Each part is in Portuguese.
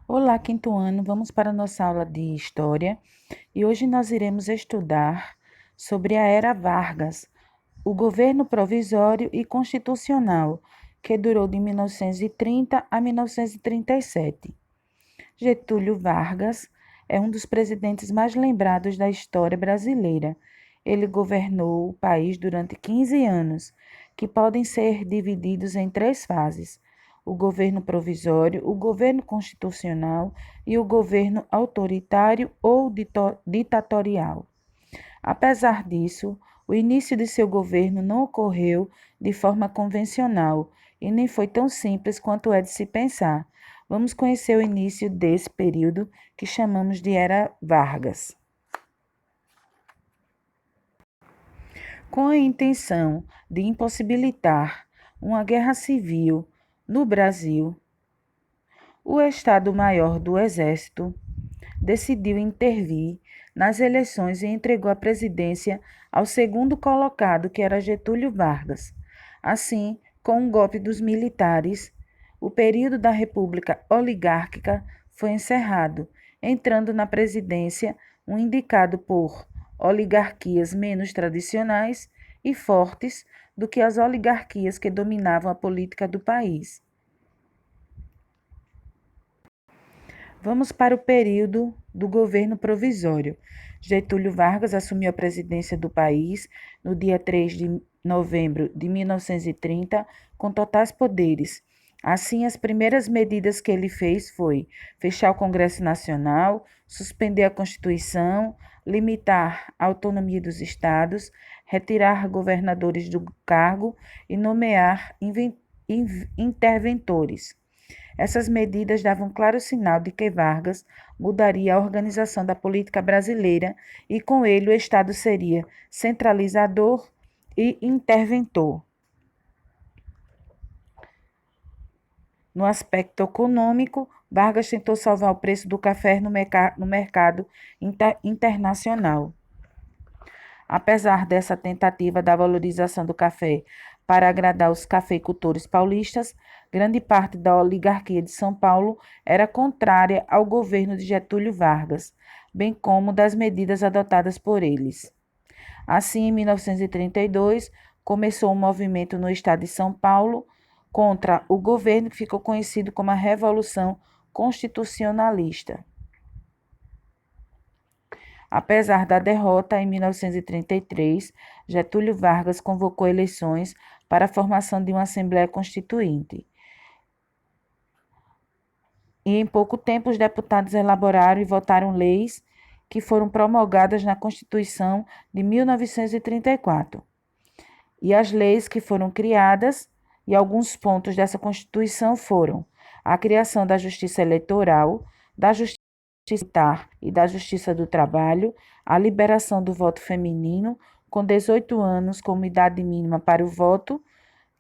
Olá, quinto ano, vamos para a nossa aula de História e hoje nós iremos estudar sobre a Era Vargas, o governo provisório e constitucional, que durou de 1930 a 1937. Getúlio Vargas é um dos presidentes mais lembrados da história brasileira. Ele governou o país durante 15 anos, que podem ser divididos em três fases: o governo provisório, o governo constitucional e o governo autoritário ou ditatorial. Apesar disso, o início de seu governo não ocorreu de forma convencional e nem foi tão simples quanto é de se pensar. Vamos conhecer o início desse período que chamamos de Era Vargas. Com a intenção de impossibilitar uma guerra civil no Brasil, o Estado-Maior do Exército decidiu intervir nas eleições e entregou a presidência ao segundo colocado, que era Getúlio Vargas. Assim, com um golpe dos militares, o período da República Oligárquica foi encerrado, entrando na presidência um indicado por oligarquias menos tradicionais e fortes do que as oligarquias que dominavam a política do país. Vamos para o período do governo provisório. Getúlio Vargas assumiu a presidência do país no dia 3 de novembro de 1930, com totais poderes. Assim, as primeiras medidas que ele fez foi fechar o Congresso Nacional, suspender a Constituição, limitar a autonomia dos estados, retirar governadores do cargo e nomear interventores. Essas medidas davam claro sinal de que Vargas mudaria a organização da política brasileira e, com ele, o Estado seria centralizador e interventor. No aspecto econômico, Vargas tentou salvar o preço do café no mercado internacional. Apesar dessa tentativa da valorização do café para agradar os cafeicultores paulistas, grande parte da oligarquia de São Paulo era contrária ao governo de Getúlio Vargas, bem como das medidas adotadas por eles. Assim, em 1932, começou um movimento no estado de São Paulo contra o governo que ficou conhecido como a Revolução Constitucionalista. Apesar da derrota em 1933, Getúlio Vargas convocou eleições para a formação de uma Assembleia Constituinte. E em pouco tempo, os deputados elaboraram e votaram leis que foram promulgadas na Constituição de 1934. E as leis que foram criadas, e alguns pontos dessa Constituição foram a criação da Justiça Eleitoral, da Justiça Militar e da Justiça do Trabalho, a liberação do voto feminino com 18 anos como idade mínima para o voto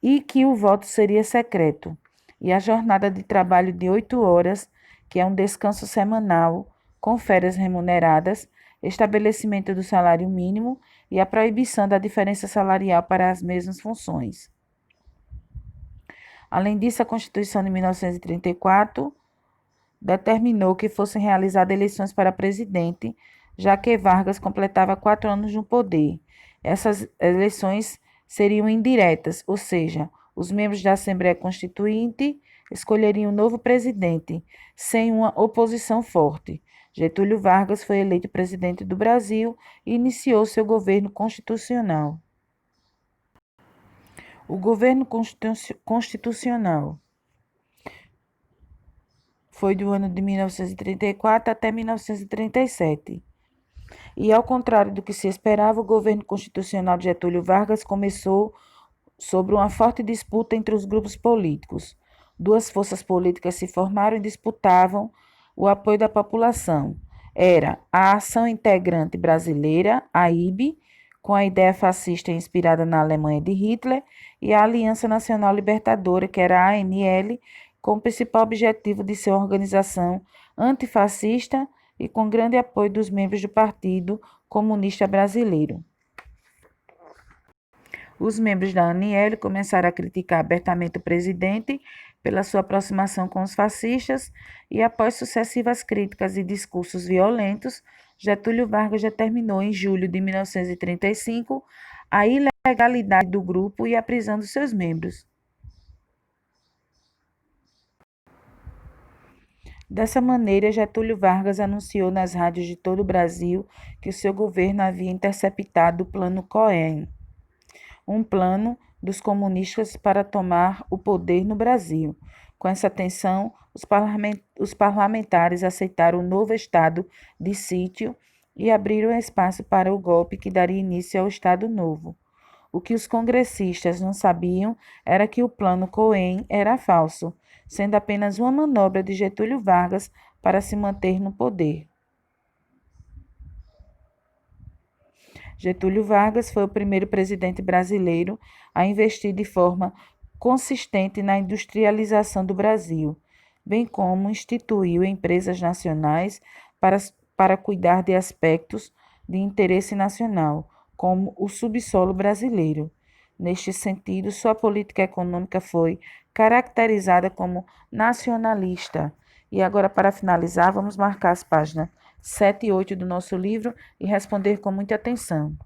e que o voto seria secreto, e a jornada de trabalho de 8 horas, que é um descanso semanal com férias remuneradas, estabelecimento do salário mínimo e a proibição da diferença salarial para as mesmas funções. Além disso, a Constituição de 1934 determinou que fossem realizadas eleições para presidente, já que Vargas completava 4 anos no poder. Essas eleições seriam indiretas, ou seja, os membros da Assembleia Constituinte escolheriam um novo presidente, sem uma oposição forte. Getúlio Vargas foi eleito presidente do Brasil e iniciou seu governo constitucional. O governo constitucional foi do ano de 1934 até 1937. E, ao contrário do que se esperava, o governo constitucional de Getúlio Vargas começou sobre uma forte disputa entre os grupos políticos. Duas forças políticas se formaram e disputavam o apoio da população. Era a Ação Integrante Brasileira, a IB, com a ideia fascista inspirada na Alemanha de Hitler, e a Aliança Nacional Libertadora, que era a ANL, com o principal objetivo de ser uma organização antifascista e com grande apoio dos membros do Partido Comunista Brasileiro. Os membros da ANL começaram a criticar abertamente o presidente pela sua aproximação com os fascistas e após sucessivas críticas e discursos violentos, Getúlio Vargas determinou em julho de 1935 a ilegalidade do grupo e a prisão dos seus membros. Dessa maneira, Getúlio Vargas anunciou nas rádios de todo o Brasil que o seu governo havia interceptado o Plano Cohen, um plano dos comunistas para tomar o poder no Brasil. Com essa tensão, os parlamentares aceitaram o novo estado de sítio e abriram espaço para o golpe que daria início ao Estado Novo. O que os congressistas não sabiam era que o plano Cohen era falso, sendo apenas uma manobra de Getúlio Vargas para se manter no poder. Getúlio Vargas foi o primeiro presidente brasileiro a investir de forma consistente na industrialização do Brasil, bem como instituiu empresas nacionais para cuidar de aspectos de interesse nacional, como o subsolo brasileiro. Neste sentido, sua política econômica foi caracterizada como nacionalista. E agora, para finalizar, vamos marcar as páginas 7 e 8 do nosso livro e responder com muita atenção.